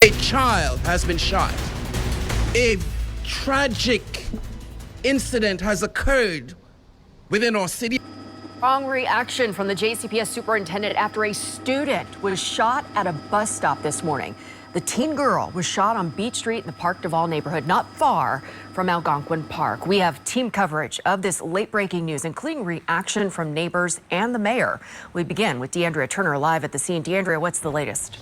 A child has been shot. A tragic incident has occurred within our city. Strong reaction from the JCPS superintendent after a student was shot at a bus stop this morning. The teen girl was shot on Beach Street in the Park Duval neighborhood, not far from Algonquin Park. We have team coverage of this late-breaking news, including reaction from neighbors and the mayor. We begin with Deandrea Turner live at the scene. Deandrea, what's the latest?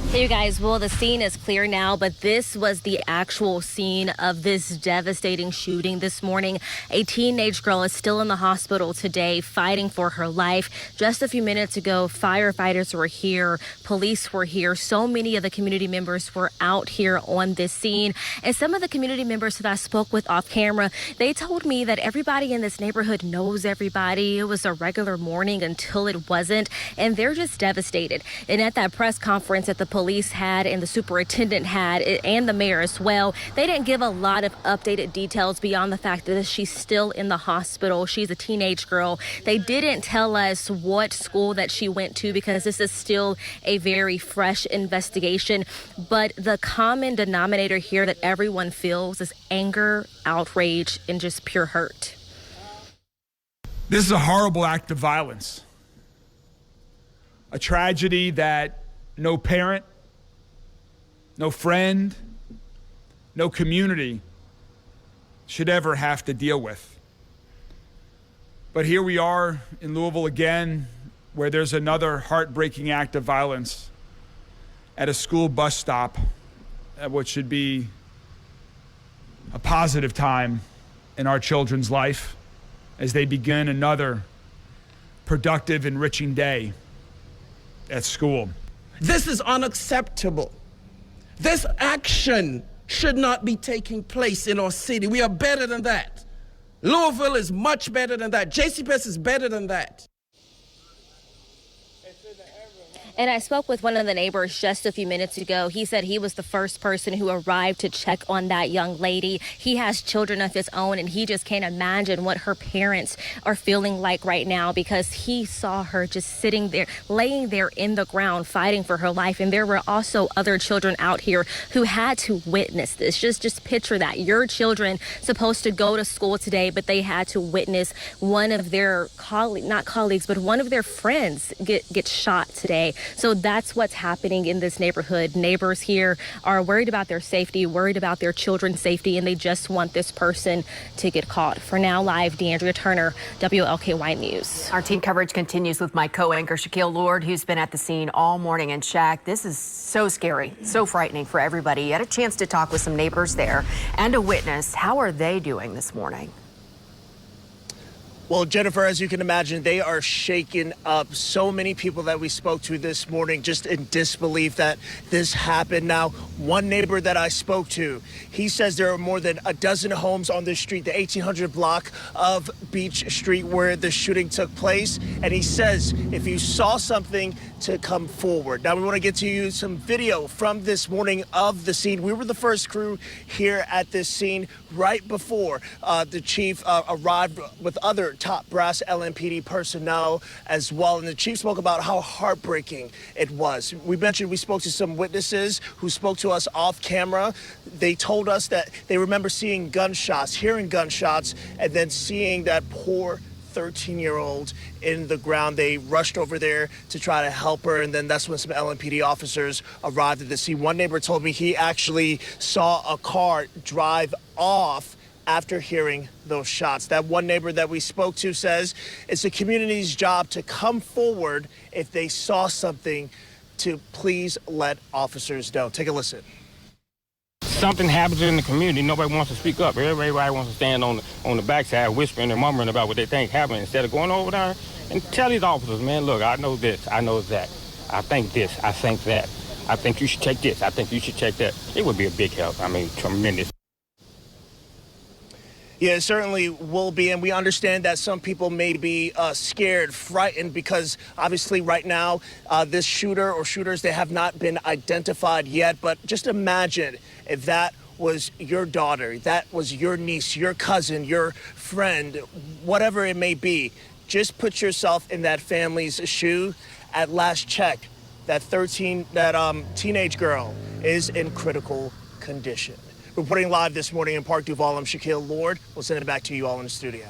Hey, you guys, well, the scene is clear now, but this was the actual scene of this devastating shooting this morning. A teenage girl is still in the hospital today fighting for her life. Just a few minutes ago, firefighters were here, police were here. So many of the community members were out here on this scene. And some of the community members that I spoke with off camera, they told me that everybody in this neighborhood knows everybody. It was a regular morning until it wasn't, and they're just devastated. And at that press conference that the police had and the superintendent had and the mayor as well, they didn't give a lot of updated details beyond the fact that she's still in the hospital. She's a teenage girl. They didn't tell us what school that she went to because this is still a very fresh investigation. But the common denominator here that everyone feels is anger, outrage, and just pure hurt. This is a horrible act of violence. A tragedy that no parent, no friend, no community should ever have to deal with. But here we are in Louisville again, where there's another heartbreaking act of violence at a school bus stop at what should be a positive time in our children's life as they begin another productive, enriching day at school. This is unacceptable. This action should not be taking place in our city. We are better than that. Louisville is much better than that. JCPS is better than that. And I spoke with one of the neighbors just a few minutes ago. He said he was the first person who arrived to check on that young lady. He has children of his own, and he just can't imagine what her parents are feeling like right now because he saw her just sitting there, laying there in the ground, fighting for her life. And there were also other children out here who had to witness this. Just picture that. Your children supposed to go to school today, but they had to witness one of their one of their friends get shot today. So that's what's happening in this neighborhood. Neighbors here are worried about their safety, worried about their children's safety, and they just want this person to get caught. For now, live, Deandrea Turner, WLKY News. Our team coverage continues with my co-anchor, Shaquille Lord, who's been at the scene all morning. And Shaq, this is so scary, so frightening for everybody. You had a chance to talk with some neighbors there and a witness. How are they doing this morning? Well, Jennifer, as you can imagine, they are shaken up. So many people that we spoke to this morning just in disbelief that this happened. Now, one neighbor that I spoke to, he says there are more than a dozen homes on this street, the 1800 block of Beach Street where the shooting took place. And he says if you saw something, to come forward. Now, we want to get to you some video from this morning of the scene. We were the first crew here at this scene right before the chief arrived with other top brass LMPD personnel as well. And the chief spoke about how heartbreaking it was. We mentioned we spoke to some witnesses who spoke to us off camera. They told us that they remember seeing gunshots, hearing gunshots, and then seeing that poor 13-year-old in the ground. They rushed over there to try to help her, and then that's when some LMPD officers arrived at the scene. One neighbor told me he actually saw a car drive off after hearing those shots. That one neighbor that we spoke to says it's the community's job to come forward if they saw something, to please let officers know. Take a listen. Something happens in the community, nobody wants to speak up. Everybody wants to stand on the backside whispering and murmuring about what they think happened instead of going over there and tell these officers, man, look, I know this, I know that. I think this, I think that. I think you should check this, I think you should check that. It would be a big help. I mean, tremendous. Yeah, it certainly will be, and we understand that some people may be scared, frightened, because obviously right now this shooter or shooters, they have not been identified yet. But just imagine if that was your daughter, that was your niece, your cousin, your friend, whatever it may be. Just put yourself in that family's shoe. At last check, that teenage girl is in critical condition. Reporting live this morning in Park Duval, I'm Shaquille Lord. We'll send it back to you all in the studio.